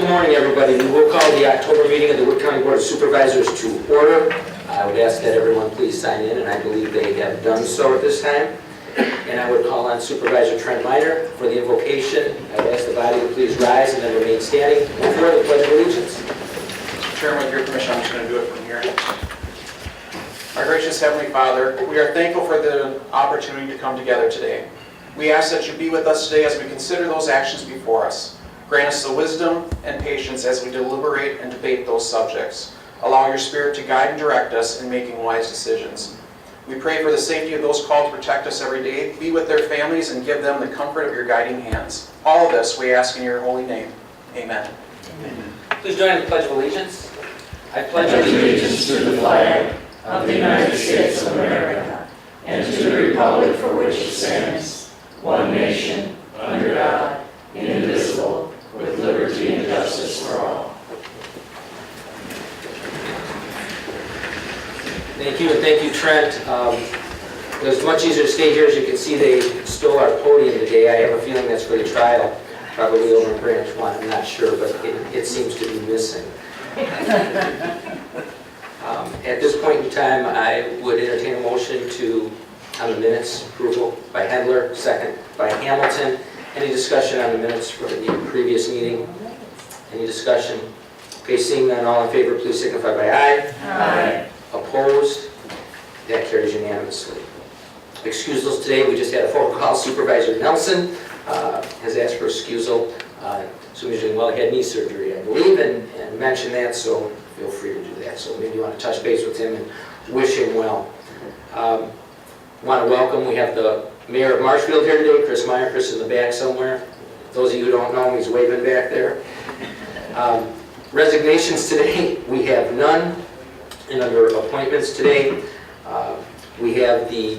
Good morning, everybody. We will call the October meeting of the Wood County Board of Supervisors to order. I would ask that everyone please sign in, and I believe they have done so at this time. And I would call on Supervisor Trent Miner for the invocation. I would ask the body to please rise and then remain standing for the Pledge of Allegiance. Mr. Chairman, with your permission, I'm just going to do it from here. Our gracious Heavenly Father, we are thankful for the opportunity to come together today. We ask that you be with us today as we consider those actions before us. Grant us the wisdom and patience as we deliberate and debate those subjects. Allow your Spirit to guide and direct us in making wise decisions. We pray for the safety of those called to protect us every day. Be with their families and give them the comfort of your guiding hands. All of this we ask in your holy name. Amen. Amen. Please join in the Pledge of Allegiance. I pledge allegiance to the flag of the United States of America and to the republic for which it stands, one nation, under God, indivisible, with liberty and justice for all. Thank you, and thank you, Trent. It was much easier to stay here. As you can see, they stole our podium today. I have a feeling that's for the trial, probably over in branch one. I'm not sure, but it seems to be missing. At this point in time, I would entertain a motion on the minutes, approval by Hendler, second by Hamilton. Any discussion on the minutes from the previous meeting? Any discussion? Okay, seeing none, all in favor, please signify by aye. Aye. Opposed? That carries unanimously. Excusals today, we just had a phone call. Supervisor Nelson has asked for excusal. So he's doing well, he had knee surgery, I believe, and mentioned that, so feel free to do that. So maybe you want to touch base with him and wish him well. Want to welcome, we have the Mayor of Marshfield here today, Chris Meyer. Chris in the back somewhere. Those of you who don't know him, he's waving back there. Resignations today, we have none. And under appointments today, we have the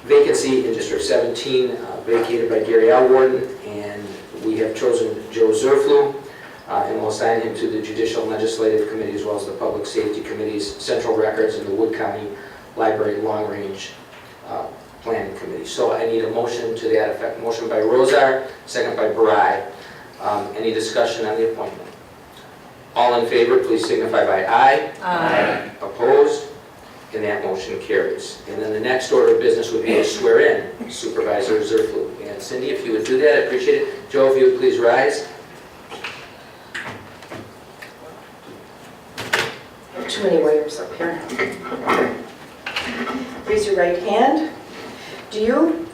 vacancy in District 17 vacated by Gary Alwarden, and we have chosen Joe Zerflu, and we'll assign him to the Judicial and Legislative Committee as well as the Public Safety Committee's Central Records and the Wood County Library Long Range Planning Committee. So I need a motion to that effect. Motion by Rosar, second by Bry. Any discussion on the appointment? All in favor, please signify by aye. Aye. Opposed? And that motion carries. And then the next order of business would be to swear in Supervisor Zerflu. And Cindy, if you would do that, I appreciate it. Joe, if you would please rise. Too many wires up here. Raise your right hand. Do you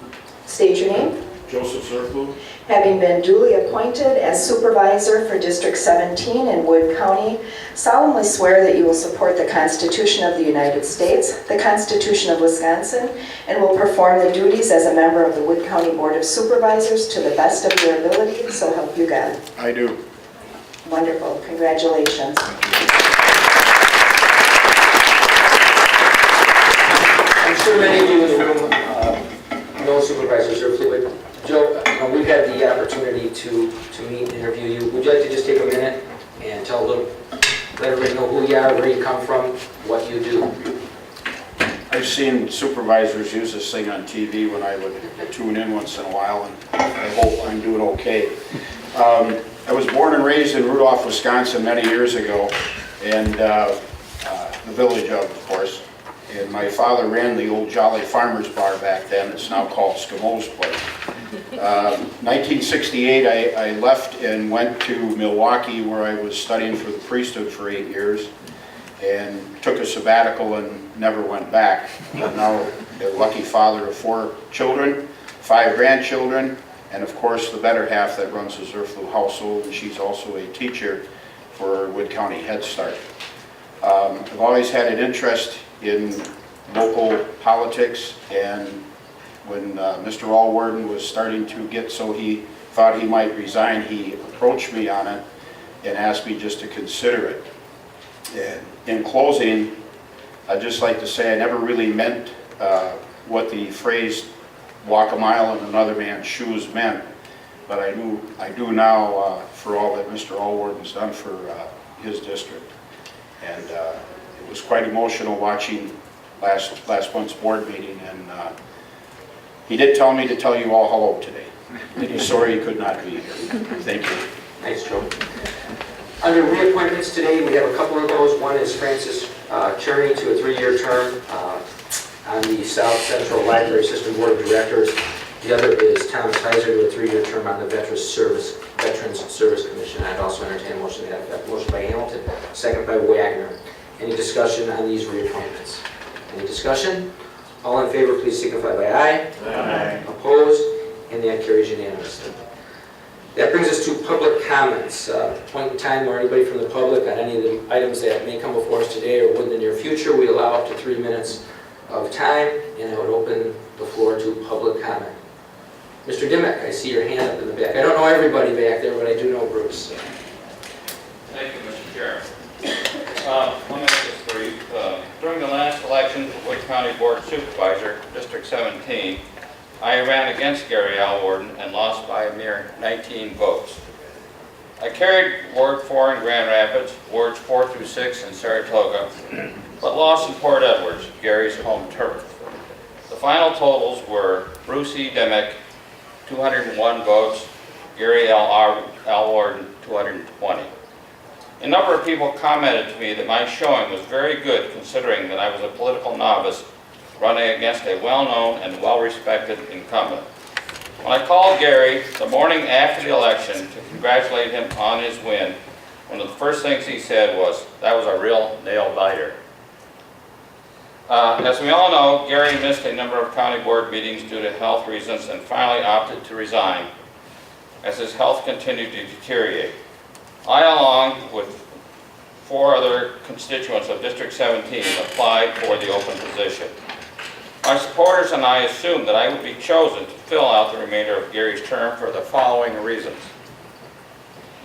state your name? Joseph Zerflu. Having been duly appointed as supervisor for District 17 in Wood County, solemnly swear that you will support the Constitution of the United States, the Constitution of Wisconsin, and will perform the duties as a member of the Wood County Board of Supervisors to the best of your ability, so help you God. I do. Wonderful. Congratulations. I'm sure many of you in the room know Supervisor Zerflu, but Joe, we've had the opportunity to meet and interview you. Would you like to just take a minute and let everybody know who you are, where you come from, what you do? I've seen supervisors use this thing on TV when I would tune in once in a while, and I hope I'm doing okay. I was born and raised in Rudolph, Wisconsin many years ago, and the village of course. And my father ran the old Jolly Farmers Bar back then. It's now called Scamo's Place. 1968, I left and went to Milwaukee, where I was studying for the priesthood for 8 years, and took a sabbatical and never went back. I'm now a lucky father of 4 children, 5 grandchildren, and of course the better half that runs the Zerflu household, and she's also a teacher for Wood County Head Start. I've always had an interest in local politics, and when Mr. Alwarden was starting to get so he thought he might resign, he approached me on it and asked me just to consider it. And in closing, I'd just like to say I never really meant what the phrase walk a mile in another man's shoes meant, but I do now for all that Mr. Alwarden's done for his district. And it was quite emotional watching last month's board meeting, and he did tell me to tell you all hello today. And he's sorry he could not be here. Thank you. Nice, Joe. Under reappointments today, we have a couple of those. One is Francis Cherney to a 3-year term on the South Central Library System Board of Directors. The other is Thomas Heiser to a 3-year term on the Veterans Service Commission. I'd also entertain a motion to that effect. Motion by Hamilton, second by Wagner. Any discussion on these reappointments? Any discussion? All in favor, please signify by aye. Aye. Opposed? And that carries unanimously. That brings us to public comments. Point in time where anybody from the public on any of the items that may come before us today or would in the near future, we allow up to 3 minutes of time, and I would open the floor to public comment. Mr. Dimick, I see your hand up in the back. I don't know everybody back there, but I do know Bruce. Thank you, Mr. Chairman. Let me make this brief. During the last election for Wood County Board Supervisor, District 17, I ran against Gary Alwarden and lost by a mere 19 votes. I carried Ward 4 in Grand Rapids, Wards 4 through 6 in Saratoga, but lost in Port Edwards, Gary's home turf. The final totals were Bruce E. Dimick, 201 votes, Gary L. Alwarden, 220. A number of people commented to me that my showing was very good considering that I was a political novice running against a well-known and well-respected incumbent. When I called Gary the morning after the election to congratulate him on his win, one of the first things he said was, "That was a real nail-biter." As we all know, Gary missed a number of county board meetings due to health reasons and finally opted to resign as his health continued to deteriorate. I, along with 4 other constituents of District 17, applied for the open position. My supporters and I assumed that I would be chosen to fill out the remainder of Gary's term for the following reasons.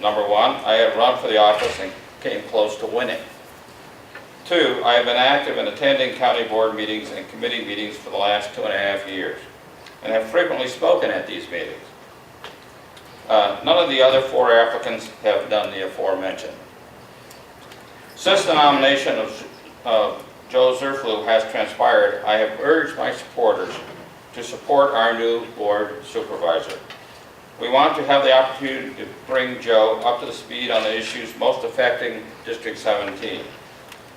Number 1, I had run for the office and came close to winning. 2, I have been active in attending county board meetings and committee meetings for the last 2.5 years and have frequently spoken at these meetings. None of the other 4 applicants have done the aforementioned. Since the nomination of Joe Zerflu has transpired, I have urged my supporters to support our new board supervisor. We want to have the opportunity to bring Joe up to the speed on the issues most affecting District 17.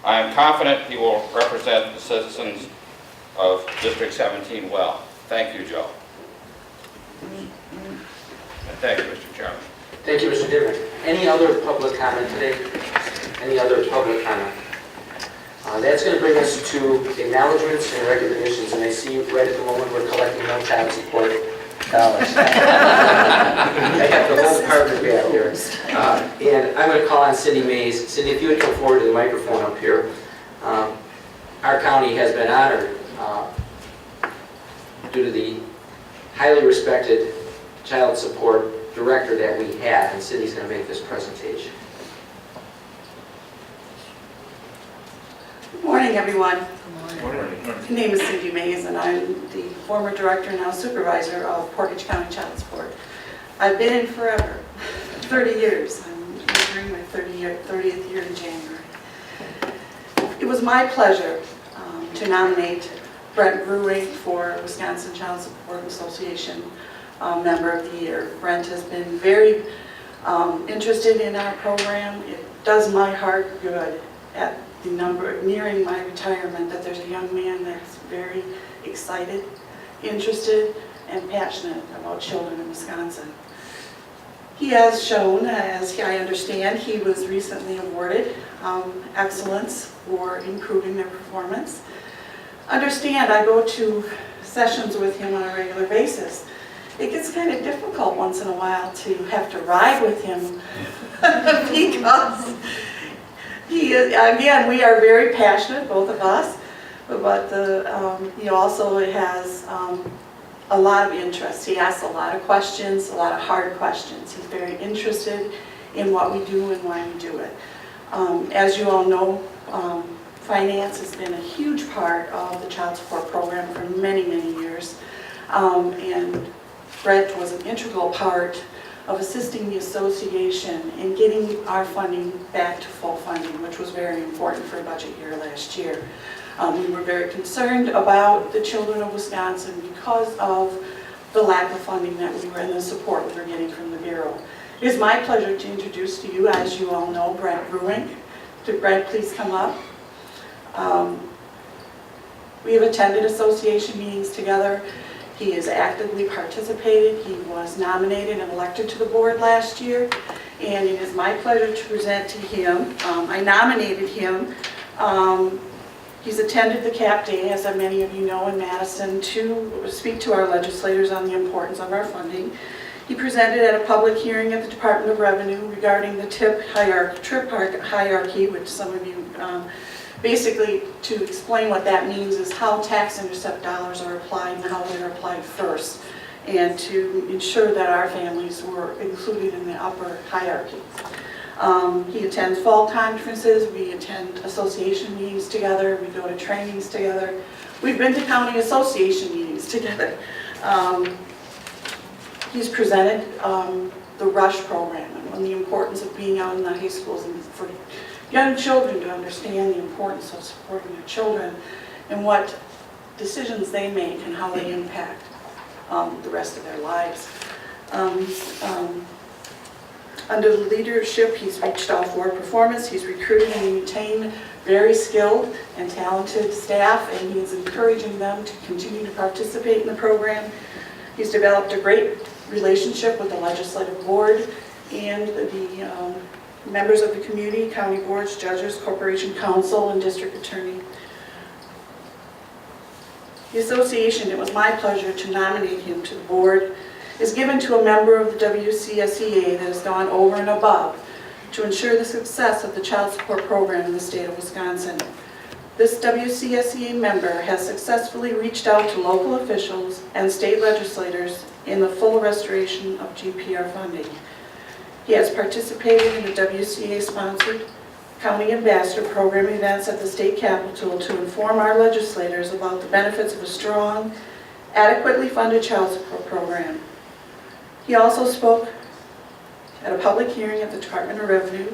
I am confident he will represent the citizens of District 17 well. Thank you, Joe. And thank you, Mr. Chairman. Thank you, Mr. Dimick. Any other public comment today? Any other public comment? That's going to bring us to acknowledgements and recognitions, and I see right at the moment we're collecting no child support dollars. I have the whole department back here. And I'm going to call on Cindy Mays. Cindy, if you would come forward to the microphone up here. Our county has been honored due to the highly respected child support director that we have, and Cindy's going to make this presentation. Good morning, everyone. My name is Cindy Mays, and I'm the former director, now supervisor of Portage County Child Support. I've been in forever, 30 years. I'm entering my 30th year in January. It was my pleasure to nominate Brent Bruwig for Wisconsin Child Support Association Member of the Year. Brent has been very interested in our program. It does my heart good at the number, nearing my retirement, that there's a young man that's very excited, interested, and passionate about children in Wisconsin. He has shown, as I understand, he was recently awarded excellence for improving their performance. Understand, I go to sessions with him on a regular basis. It gets kind of difficult once in a while to have to ride with him because he is, again, we are very passionate, both of us, but he also has a lot of interest. He asks a lot of questions, a lot of hard questions. He's very interested in what we do and why we do it. As you all know, finance has been a huge part of the child support program for many, many years. And Brett was an integral part of assisting the association in getting our funding back to full funding, which was very important for budget year last year. We were very concerned about the children of Wisconsin because of the lack of funding that we were and the support we were getting from the Bureau. It is my pleasure to introduce to you, as you all know, Brent Brewing. Could Brent please come up? We have attended association meetings together. He has actively participated. He was nominated and elected to the board last year, and it is my pleasure to present to him. I nominated him. He's attended the CAP Day, as many of you know, in Madison, to speak to our legislators on the importance of our funding. He presented at a public hearing at the Department of Revenue regarding the TIP hierarchy, which some of you, basically to explain what that means is how tax intercept dollars are applied and how they're applied first, and to ensure that our families were included in the upper hierarchy. He attends fall conferences, we attend association meetings together, we go to trainings together. We've been to county association meetings together. He's presented the RUSH program and the importance of being out in the high schools and for young children to understand the importance of supporting their children and what decisions they make and how they impact the rest of their lives. Under the leadership, he's reached out for performance. He's recruited and retained very skilled and talented staff, and he's encouraging them to continue to participate in the program. He's developed a great relationship with the legislative board and the members of the community, county boards, judges, corporation counsel, and district attorney. The association, it was my pleasure to nominate him to the board, is given to a member of the WCSEA that has gone over and above to ensure the success of the child support program in the state of Wisconsin. This WCSEA member has successfully reached out to local officials and state legislators in the full restoration of GPR funding. He has participated in the WCA-sponsored County Ambassador Program events at the state capitol to inform our legislators about the benefits of a strong, adequately funded child support program. He also spoke at a public hearing at the Department of Revenue.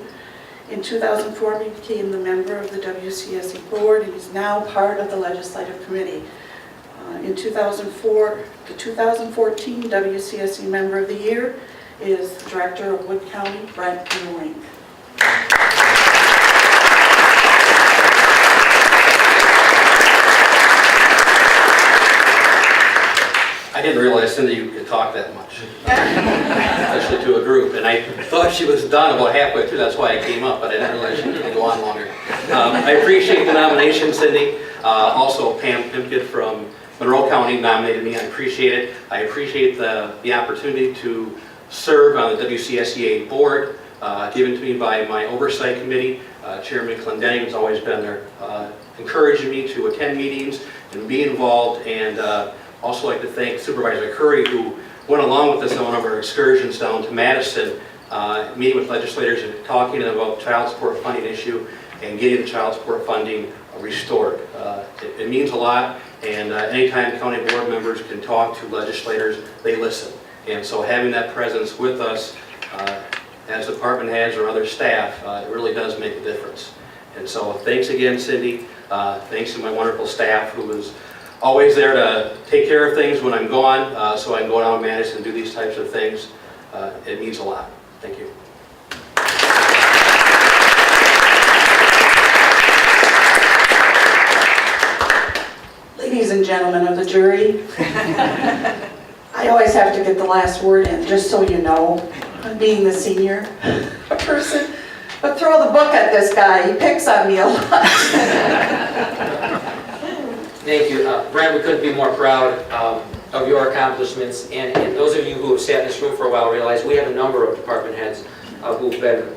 In 2004, he became the member of the WCSE board, and he's now part of the legislative committee. In 2004, the 2014 WCSE Member of the Year is the Director of Wood County, Brent Brewing. I didn't realize, Cindy, you could talk that much, especially to a group. And I thought she was done about halfway through. That's why I came up, but I didn't realize she could go on longer. I appreciate the nomination, Cindy. Also, Pam Pimkett from Monroe County nominated me. I appreciate it. I appreciate the opportunity to serve on the WCSEA board, given to me by my oversight committee. Chairman Clendenning has always been there, encouraging me to attend meetings and be involved, and also like to thank Supervisor Curry, who went along with us on one of our excursions down to Madison, meeting with legislators and talking about child support funding issue and getting the child support funding restored. It means a lot, and anytime county board members can talk to legislators, they listen. And so having that presence with us as department heads or other staff, it really does make a difference. And so thanks again, Cindy. Thanks to my wonderful staff who is always there to take care of things when I'm gone, so I can go down to Madison and do these types of things. It means a lot. Thank you. Ladies and gentlemen of the jury, I always have to get the last word in, just so you know, being the senior person. But throw the book at this guy, he picks on me a lot. Thank you. Brent, we couldn't be more proud of your accomplishments, and those of you who have sat in this room for a while realize we have a number of department heads who've been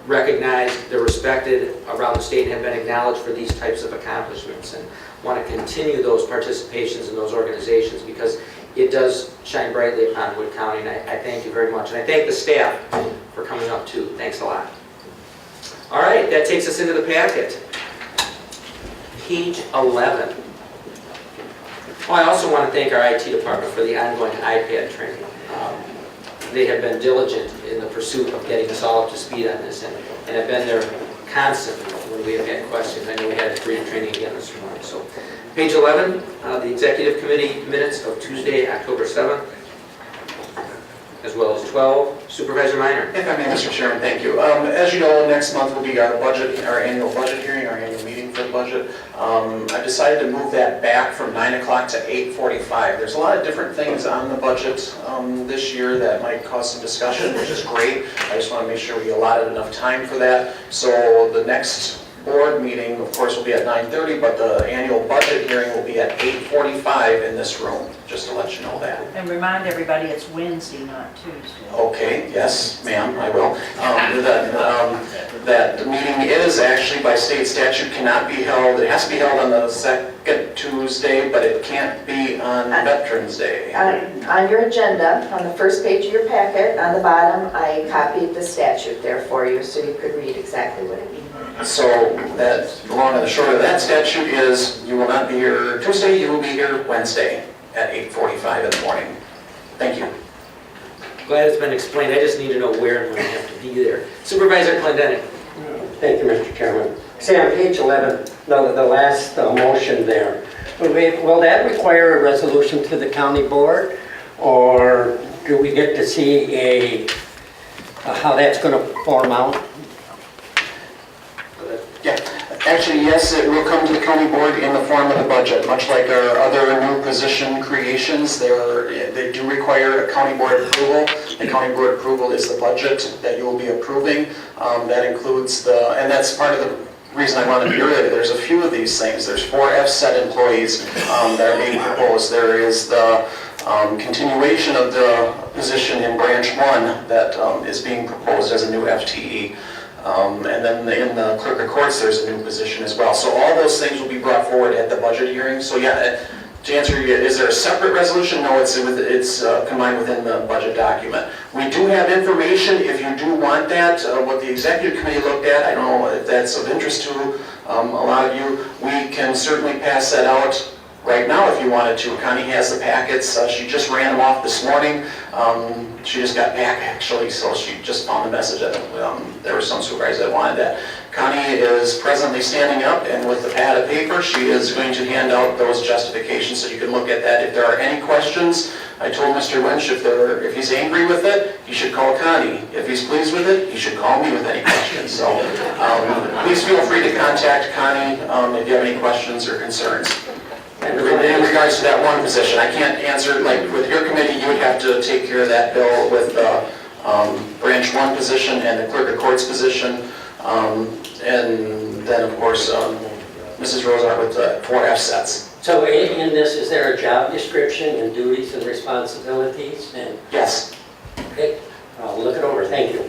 recognized, they're respected around the state, and have been acknowledged for these types of accomplishments, and want to continue those participations in those organizations because it does shine brightly upon Wood County, and I thank you very much. And I thank the staff for coming up too. Thanks a lot. All right, that takes us into the packet. Page 11. Well, I also want to thank our IT department for the ongoing iPad training. They have been diligent in the pursuit of getting us all up to speed on this, and have been there constantly when we have had questions. I know we had a brief training again this morning. So, page 11, the Executive Committee minutes of Tuesday, October 7th. as well as 12. Supervisor Minor. If I may, Mr. Chairman, thank you. As you know, next month will be our annual budget hearing, our annual meeting for the budget. I decided to move that back from 9 o'clock to 8:45. There's a lot of different things on the budget this year that might cause some discussion, which is great. I just want to make sure we allotted enough time for that. So the next board meeting, of course, will be at 9:30, but the annual budget hearing will be at 8:45 in this room, just to let you know that. And remind everybody it's Wednesday, not Tuesday. Okay, yes, ma'am, I will. That meeting is actually by state statute cannot be held, it has to be held on the second Tuesday, but it can't be on Veterans Day. On your agenda, on the first page of your packet, on the bottom, I copied the statute there for you so you could read exactly what it means. So that, the long and the short of that statute is you will not be here Tuesday, you will be here Wednesday at 8:45 in the morning. Thank you. Glad it's been explained. I just need to know where and when I have to be there. Supervisor Clendenin. Thank you, Mr. Chairman. See on page 11, the last motion there, will that require a resolution to the county board? Or do we get to see how that's going to form out? Yeah, actually, yes, it will come to the county board in the form of the budget, much like our other new position creations. They do require a county board approval. The county board approval is the budget that you will be approving. That includes and that's part of the reason I wanted to hear it. There's a few of these things. There's 4 FSET employees that are being proposed. There is the continuation of the position in branch 1 that is being proposed as a new FTE. And then in the clerk of courts, there's a new position as well. So all those things will be brought forward at the budget hearing. So yeah, to answer you, is there a separate resolution? No, it's combined within the budget document. We do have information, if you do want that, what the executive committee looked at. I don't know if that's of interest to a lot of you. We can certainly pass that out right now if you wanted to. Connie has the packets. She just ran them off this morning. She just got back actually, so she just found the message that there were some supervisors that wanted that. Connie is presently standing up, and with the pad of paper, she is going to hand out those justifications so you can look at that. If there are any questions, I told Mr. Lynch if he's angry with it, he should call Connie. If he's pleased with it, he should call me with any questions. So please feel free to contact Connie if you have any questions or concerns. In regards to that one position, I can't answer, like with your committee, you would have to take care of that bill with the branch 1 position and the clerk of courts position. And then of course, Mrs. Rosart with the 4 FSETs. So in this, is there a job description and duties and responsibilities? And Yes. okay, I'll look it over, thank you.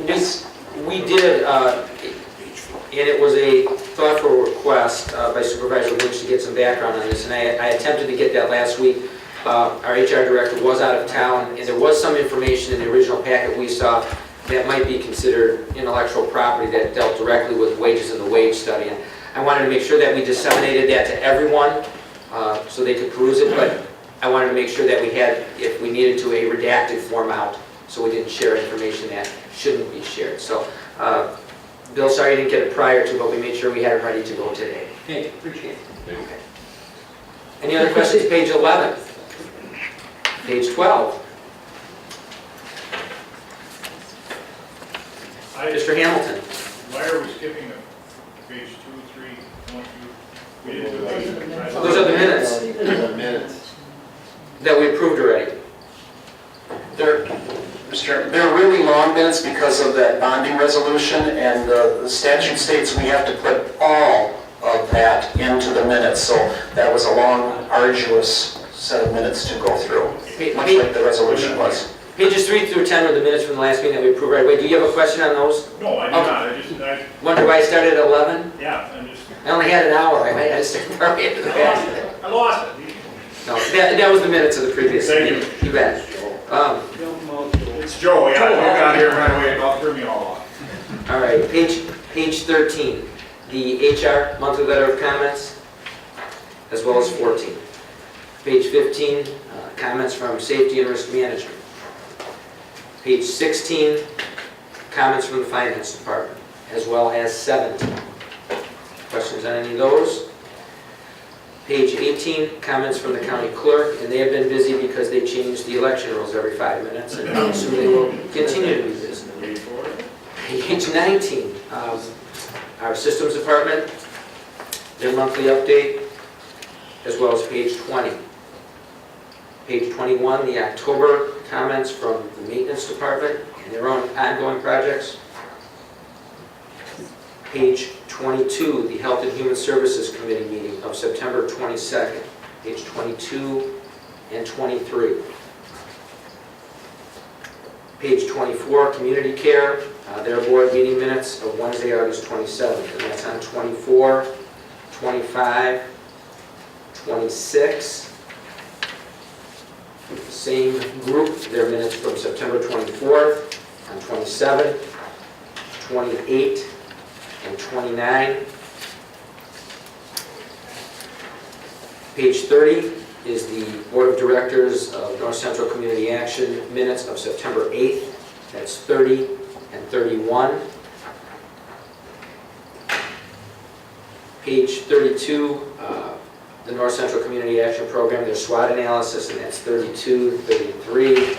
We did, and it was a thoughtful request by Supervisor Lynch to get some background on this, and I attempted to get that last week. Our HR director was out of town, and there was some information in the original packet we saw that might be considered intellectual property that dealt directly with wages and the wage study. And I wanted to make sure that we disseminated that to everyone so they could peruse it, but I wanted to make sure that we had, if we needed to, a redacted form out so we didn't share information that shouldn't be shared. So, Bill, sorry you didn't get it prior to, but we made sure we had it ready to go today. Thank you, appreciate it. Okay. Any other questions? Page 11. Page 12. Mr. Hamilton. Why are we skipping page 2, 3, 1, 2? We didn't do those. Those are the minutes that we approved already. They're really long minutes because of that bonding resolution, and the statute states we have to put all of that into the minutes. So that was a long, arduous set of minutes to go through, much like the resolution was. Pages 3 through 10 are the minutes from the last meeting that we approved right away. Do you have a question on those? No, I do not. I Wonder why I started at 11? yeah, I only had an hour. I might have started probably at the back. I lost it. No, that was the minutes of the previous Thank meeting. You bet. It's Joe, yeah, Joe got here right away, about threw me all off. All right, page 13, the HR monthly letter of comments, as well as 14. Page 15, comments from safety and risk management. Page 16, comments from the finance department, as well as 17. Questions on any of those? Page 18, comments from the county clerk, and they have been busy because they change the election rules every 5 minutes, and I assume they will continue to be busy. Page 19, our systems department, their monthly update, as well as page 20. Page 21, the October comments from the maintenance department and their own ongoing projects. Page 22, the Health and Human Services Committee meeting of September 22nd. Page 22 and 23. Page 24, Community Care, their board meeting minutes of Wednesday, August 27th. And that's on 24, 25, 26. Same group, their minutes from September 24th, on 27, 28, and 29. Page 30 is the Board of Directors of North Central Community Action minutes of September 8th. That's 30 and 31. Page 32, the North Central Community Action Program, their SWOT analysis, and that's 32, 33.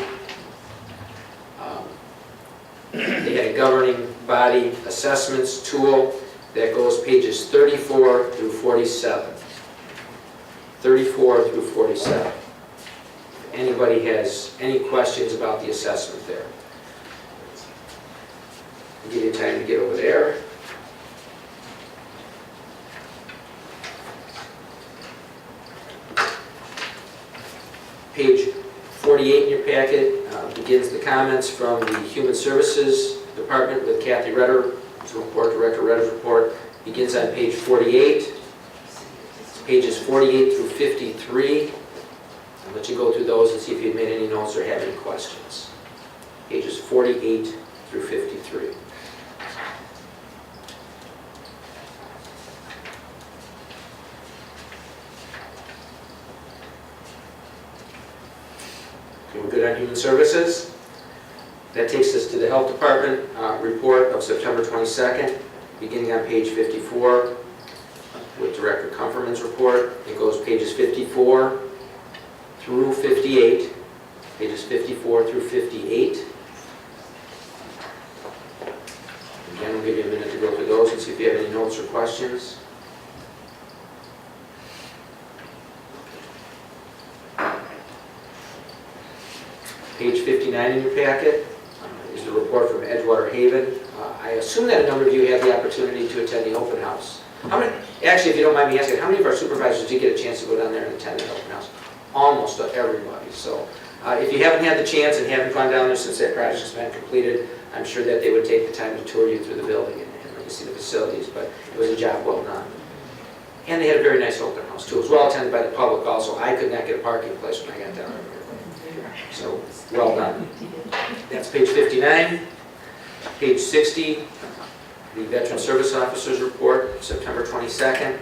They had a governing body assessments tool that goes pages 34 through 47. 34 through 47. If anybody has any questions about the assessment there. I'll give you time to get over there. Page 48 in your packet begins the comments from the Human Services Department with Kathy Redder. Report, Director Redder's report begins on page 48. Pages 48 through 53. I'll let you go through those and see if you've made any notes or have any questions. Pages 48 through 53. Okay, we're good on Human Services. That takes us to the Health Department report of September 22nd, beginning on page 54. With Director Comferman's report. It goes pages 54 through 58. Pages 54 through 58. Again, we'll give you a minute to go through those and see if you have any notes or questions. Page 59 in your packet is the report from Edgewater Haven. I assume that a number of you had the opportunity to attend the open house. How many, actually, if you don't mind me asking, how many of our supervisors did get a chance to go down there and attend the open house? Almost everybody. So if you haven't had the chance and haven't gone down there since that project's been completed, I'm sure that they would take the time to tour you through the building and let you see the facilities, but it was a job well done. And they had a very nice open house too. It was well attended by the public also. I could not get a parking place when I got down there. So, well done. That's page 59. Page 60. The Veteran Service Officers Report, September 22nd.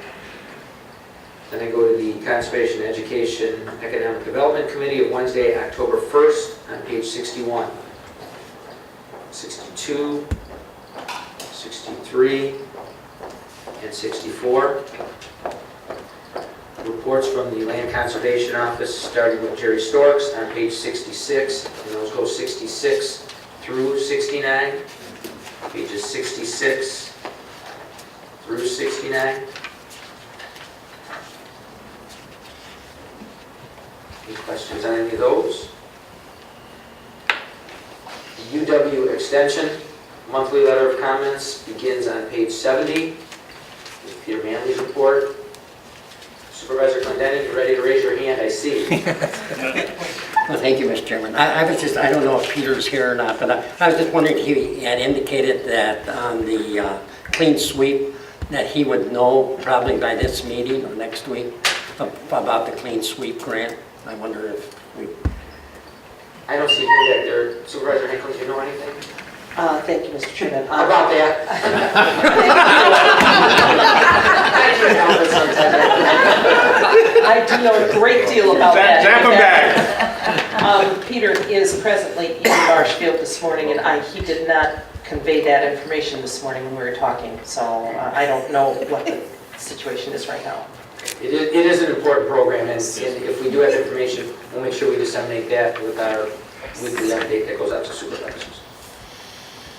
Then I go to the Conservation Education Economic Development Committee of Wednesday, October 1st, on page 61. 62, 63, and 64. Reports from the Land Conservation Office, starting with Jerry Storks on page 66, and those go 66 through 69. Pages 66 through 69. Any questions on any of those? The UW Extension monthly letter of comments begins on page 70 with Peter Manley's report. Supervisor Clendenin, you're ready to raise your hand, I see. Well, thank you, Mr. Chairman. I don't know if Peter's here or not, but I was just wondering if he had indicated that on the clean sweep, that he would know probably by this meeting or next week about the clean sweep grant. I wonder if we... I don't see here that there. Supervisor Hinckley, do you know anything? Thank you, Mr. Chairman. About that? I do know a great deal about that. Zap him back. Peter is presently in Marshfield this morning, and he did not convey that information this morning when we were talking, so I don't know what the situation is right now. It is an important program, and if we do have information, we'll make sure we disseminate that with our weekly update that goes out to supervisors.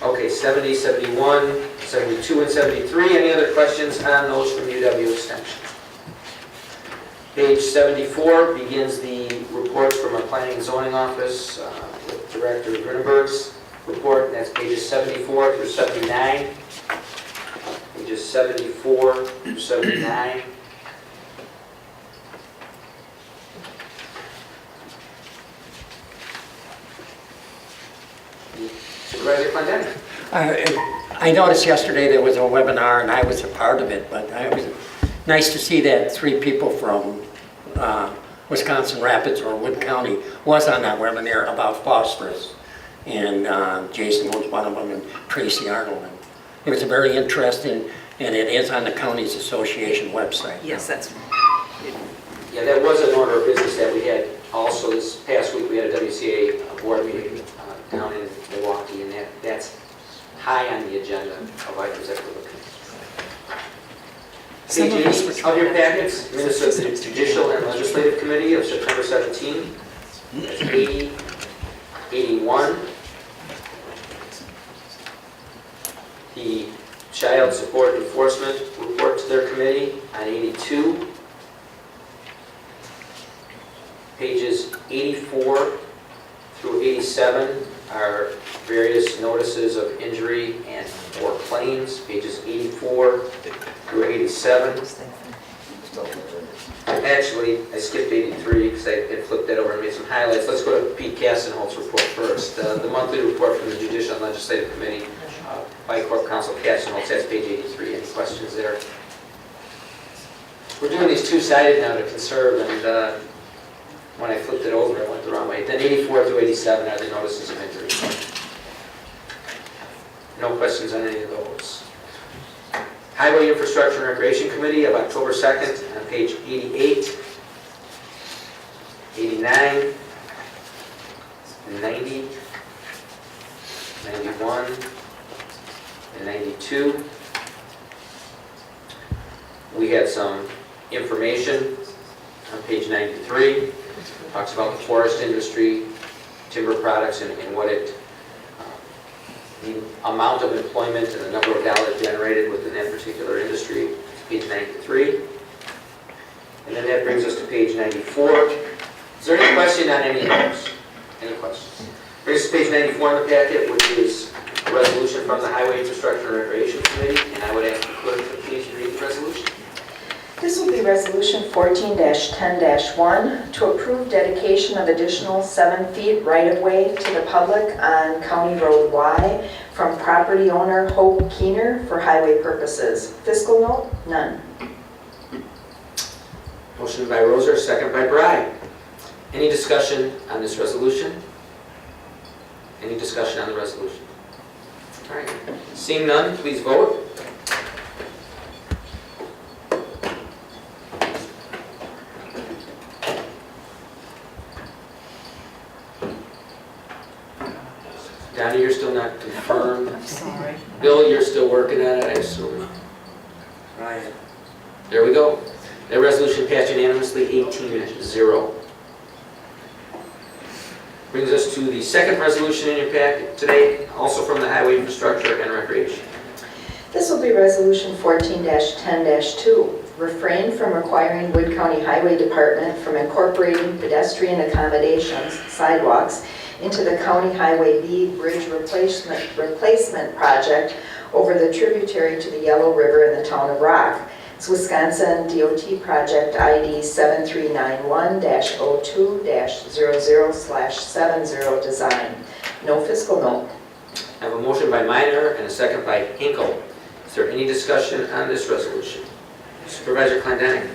Okay, 70, 71, 72, and 73. Any other questions on those from UW Extension? Page 74 begins the report from our Planning and Zoning Office with Director Grinberg's report, and that's pages 74 through 79. Pages 74 through 79. Supervisor Clendenin. I noticed yesterday there was a webinar, and I was a part of it, but it was nice to see that 3 people from Wisconsin Rapids or Wood County was on that webinar about phosphorus. And Jason was one of them, and Tracy Arnold. And it was very interesting, and it is on the county's association website. Yes, that's, Yeah, that was an order of business that we had also this past week. We had a WCA board meeting down in Milwaukee, and that's high on the agenda of items that we're looking at. Some of us were Page 8 of your packets, minutes of the Judicial and Legislative Committee of September 17. That's 80, 81. The Child Support Enforcement report to their committee on 82. Pages 84 through 87 are various notices of injury and or claims. Pages 84 through 87. Actually, I skipped 83 because I had flipped that over and made some highlights. Let's go to Pete Castenholz's report first. The monthly report from the Judicial and Legislative Committee by Corp Counsel Castenholz. That's page 83. Any questions there? We're doing these two-sided now to conserve, and when I flipped it over, I went the wrong way. Then 84 through 87 are the notices of injury. No questions on any of those. Highway Infrastructure and Recreation Committee of October 2nd on page 88, 89, 90, 91, and 92. We had some information on page 93. Talks about the forest industry, timber products, and what it, the amount of employment and the number of dollars generated within that particular industry, page 93. And then that brings us to page 94. Is there any question on any of those? Any questions? Brings us to page 94 in the packet, which is a resolution from the Highway Infrastructure and Recreation Committee, and I would ask the clerk to please read the resolution. This will be Resolution 14-10-1 to approve dedication of additional 7 feet right-of-way to the public on County Road Y from property owner Hope Keener for highway purposes. Fiscal note, none. Motion by Roser, second by Bry. Any discussion on this resolution? Any discussion on the resolution? All right. Seeing none, please vote. Donnie, you're still not confirmed. I'm sorry. Bill, you're still working on it, I assume. Right. There we go. That resolution passed unanimously, 18-0. Brings us to the second resolution in your packet today, also from the Highway Infrastructure and Recreation. This will be Resolution 14-10-2. Refrain from requiring Wood County Highway Department from incorporating pedestrian accommodations, sidewalks, into the County Highway B Bridge replacement project over the tributary to the Yellow River in the town of Rock. It's Wisconsin DOT project ID 7391-02-00/70 design. No fiscal note. I have a motion by Minor and a second by Hinkle. Is there any discussion on this resolution? Supervisor Clendenin.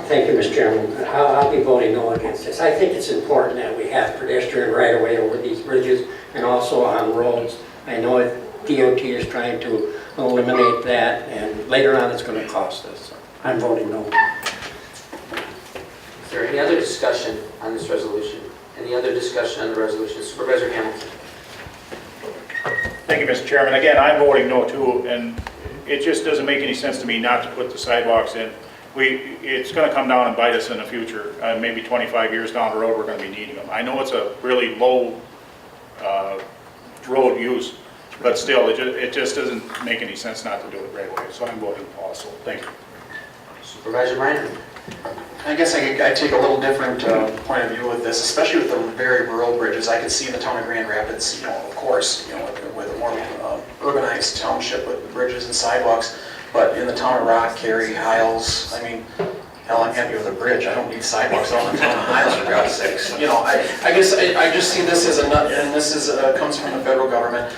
Thank you, Mr. Chairman. I'll be voting no against this. I think it's important that we have pedestrian right-of-way over these bridges and also on roads. I know DOT is trying to eliminate that, and later on it's going to cost us. I'm voting no. Is there any other discussion on this resolution? Any other discussion on the resolution? Supervisor Hamilton. Thank you, Mr. Chairman. Again, I'm voting no too, and it just doesn't make any sense to me not to put the sidewalks in. it's gonna come down and bite us in the future. Maybe 25 years down the road, we're gonna be needing them. I know it's a really low road use, but still, it just doesn't make any sense not to do it right away. So I'm voting also. Thank you. Supervisor Minor? I guess I take a little different point of view with this, especially with the very rural bridges. I could see in the town of Grand Rapids, of course, with a more urbanized township with bridges and sidewalks, but in the town of Rock, Cary, Hiles, I mean, hell, I'm happy with a bridge. I don't need sidewalks all in the town of Hiles, for God's sakes. I guess I just see this as and this is comes from the federal government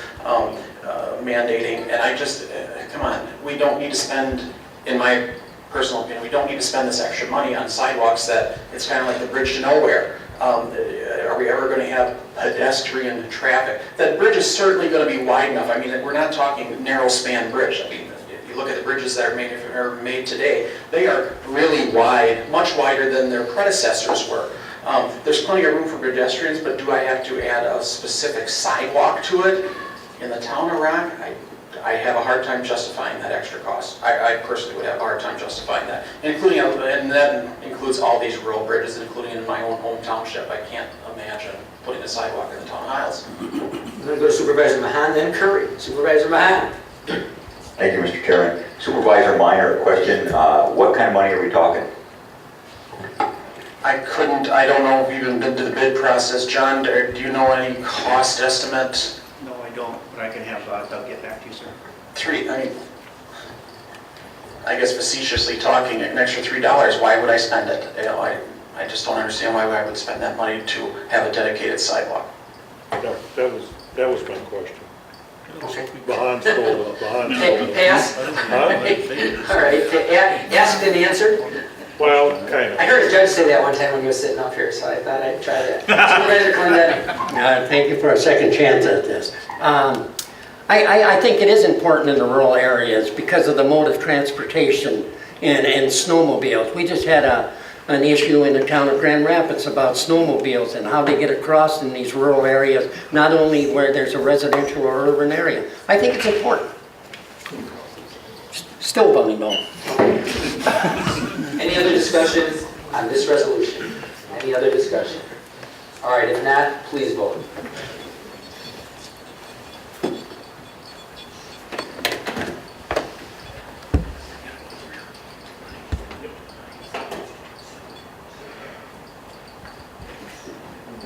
mandating, and I just, come on, we don't need to spend, in my personal opinion, we don't need to spend this extra money on sidewalks that it's kind of like the bridge to nowhere. Are we ever going to have pedestrian traffic? That bridge is certainly going to be wide enough. I mean, we're not talking narrow span bridge. I mean, if you look at the bridges that are made today, they are really wide, much wider than their predecessors were. There's plenty of room for pedestrians, but do I have to add a specific sidewalk to it? In the town of Rock, I have a hard time justifying that extra cost. I personally would have a hard time justifying that, and that includes all these rural bridges, including in my own home township. I can't imagine putting a sidewalk in the town of Hiles. I'm going to go to Supervisor Mahan, then Curry. Supervisor Mahan? Thank you, Mr. Chairman. Supervisor Minor, question, what kind of money are we talking? I don't know if we've even been to the bid process. John, do you know any cost estimate? No, I don't, but I can have Doug get back to you, sir. I guess facetiously talking, an extra $3, why would I spend it? I just don't understand why I would spend that money to have a dedicated sidewalk. No, that was my question. Okay. Mahan stole it. Pass? All right, asked and answered. Well, kind of. I heard a judge say that one time when he was sitting up here, so I thought I'd try that. Supervisor Clendetti? Thank you for a second chance at this. I think it is important in the rural areas because of the mode of transportation and snowmobiles. We just had an issue in the town of Grand Rapids about snowmobiles and how they get across in these rural areas, not only where there's a residential or urban area. I think it's important. Still voting no. Any other discussion on this resolution? Any other discussion? All right, if not, please vote.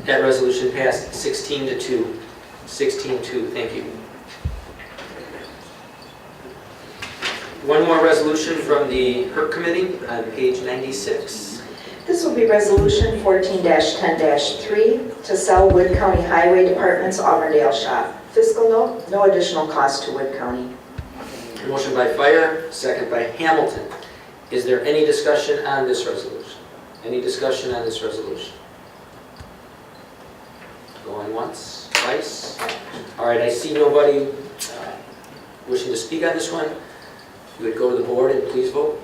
That resolution passed 16-2. 16-2, thank you. One more resolution from the HERC Committee on page 96. This will be Resolution 14-10-3 to sell Wood County Highway Department's Auburndale shop. Fiscal note, no additional cost to Wood County. Motion by Fire, second by Hamilton. Is there any discussion on this resolution? Any discussion on this resolution? Going once, twice? All right, I see nobody wishing to speak on this one. You would go to the board and please vote.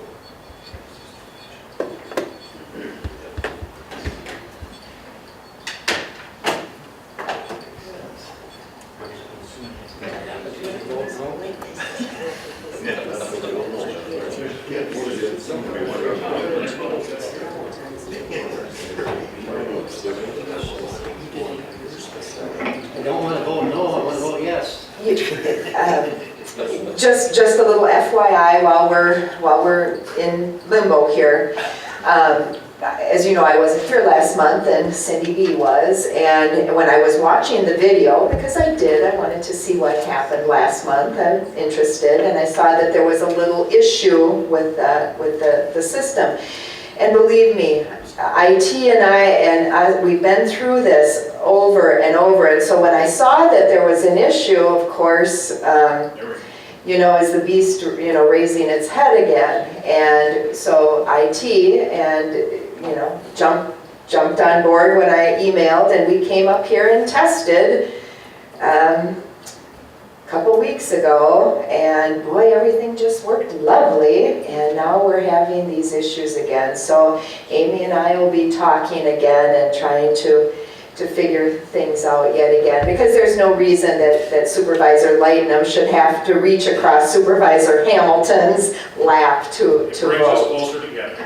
I don't want to vote no, I want to vote yes. Just a little FYI while we're in limbo here. As you know, I wasn't here last month and Cindy B was, and when I was watching the video, because I wanted to see what happened last month, I'm interested, and I saw that there was a little issue with the system. And believe me, IT and I, we've been through this over and over, and so when I saw that there was an issue, of course, as the beast, raising its head again, and so IT jumped on board when I emailed, and we came up here and tested a couple weeks ago, and boy, everything just worked lovely, and now we're having these issues again. So Amy and I will be talking again and trying to figure things out yet again, because there's no reason that Supervisor Lightenham should have to reach across Supervisor Hamilton's lap to It brings us vote. closer together.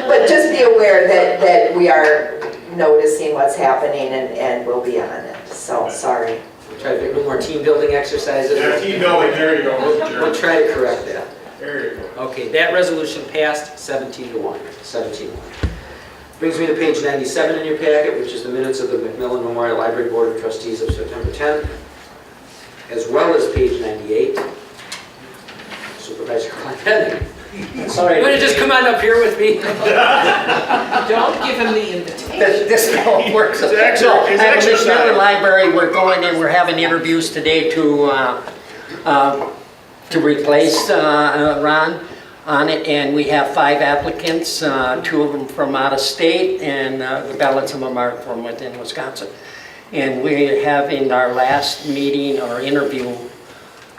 But just be aware that we are noticing what's happening and we'll be on it. So, sorry. We'll try to do a little more team building exercises. Yeah, team building, there you go. We'll try to correct that. There you go. Okay, that resolution passed 17-1. 17-1. Brings me to page 97 in your packet, which is the minutes of the McMillan Memorial Library Board of Trustees of September 10th, as well as page 98. Supervisor Clement. Sorry. You want to just come on up here with me? Don't give him the invitation. This all works. It's No, at the exercise. McMillan Library, we're going in, we're having interviews today to replace Ron on it, and we have 5 applicants, 2 of them from out of state, and the balance of them are from within Wisconsin. And we're having our last meeting or interview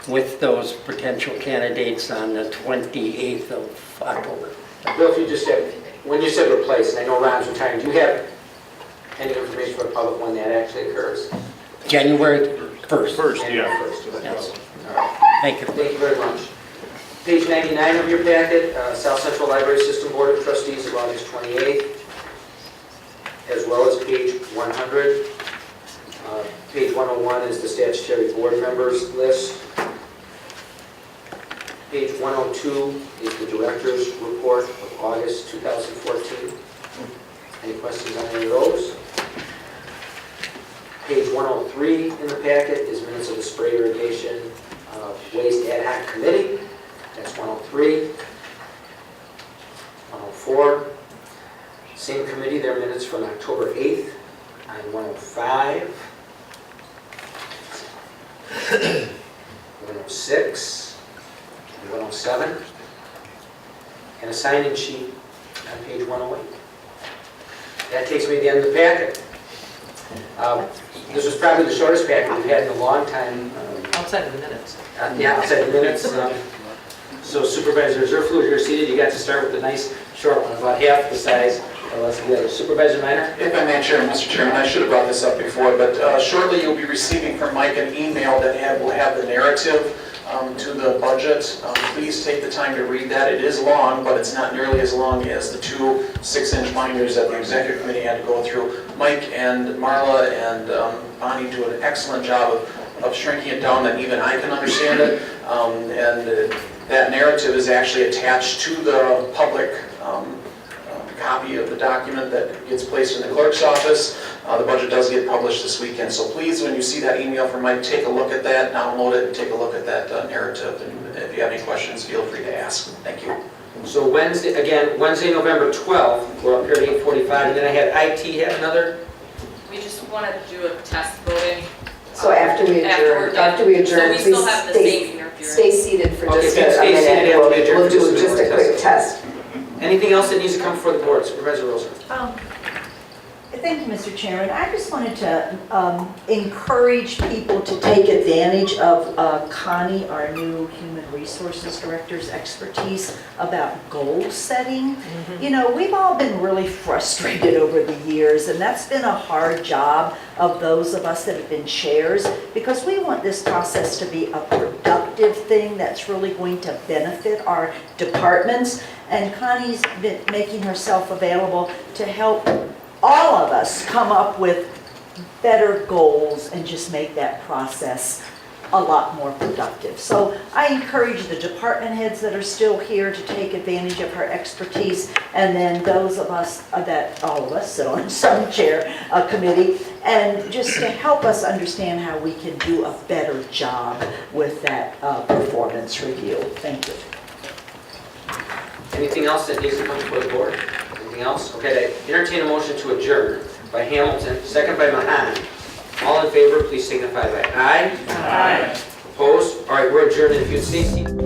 with those potential candidates on the 28th of October. Bill, if you just said, when you said replace, and I know Ron's retiring, do you have any information for the public when that actually occurs? January 1st. First, yeah. Yes. All right. Thank you. Thank you very much. Page 99 of your packet, South Central Library System Board of Trustees of August 28th, as well as page 100. Page 101 is the statutory board members list. Page 102 is the director's report of August 2014. Any questions on any of those? Page 103 in the packet is minutes of the spray irrigation waste ad hoc committee. That's 103. 104. Same committee, their minutes from October 8th on 105. 106. 107. And a sign-in sheet on page 108. That takes me to the end of the packet. This was probably the shortest packet we've had in a long time. Outside of the minutes. Yeah, outside the minutes. So Supervisor Zerflu, you're seated. You got to start with a nice short one, about half the size of us together. Supervisor Minor? If I may, Mr. Chairman, I should have brought this up before, but shortly you'll be receiving from Mike an email that will have the narrative to the budget. Please take the time to read that. It is long, but it's not nearly as long as the 2 6-inch binders that the executive committee had to go through. Mike and Marla and Bonnie do an excellent job of shrinking it down that even I can understand it. That narrative is actually attached to the public copy of the document that gets placed in the clerk's office. The budget does get published this weekend, so please, when you see that email from Mike, take a look at that, download it, and take a look at that narrative. And if you have any questions, feel free to ask. Thank you. So Wednesday, November 12th, we're up here at 8:45, and then I had IT have another. We just wanted to do a test voting. So after we adjourn, So we still have the please same interference. stay seated for Okay, just stay a seated minute. after we adjourn We'll for just do a just a minute. quick test. Anything else that needs to come before the board? Supervisor Rosen? Thank you, Mr. Chairman. I just wanted to encourage people to take advantage of Connie, our new Human Resources Director's expertise about goal setting. You know, we've all been really frustrated over the years, and that's been a hard job of those of us that have been chairs, because we want this process to be a productive thing that's really going to benefit our departments. And Connie's been making herself available to help all of us come up with better goals and just make that process a lot more productive. So I encourage the department heads that are still here to take advantage of her expertise, and then those of us all of us sit on some chair committee, and just to help us understand how we can do a better job with that performance review. Thank you. Anything else that needs to come before the board? Anything else? Okay, I entertain a motion to adjourn by Hamilton, second by Mahan. All in favor, please signify by aye. Aye. Opposed? All right, we're adjourned. If you'd stay seated.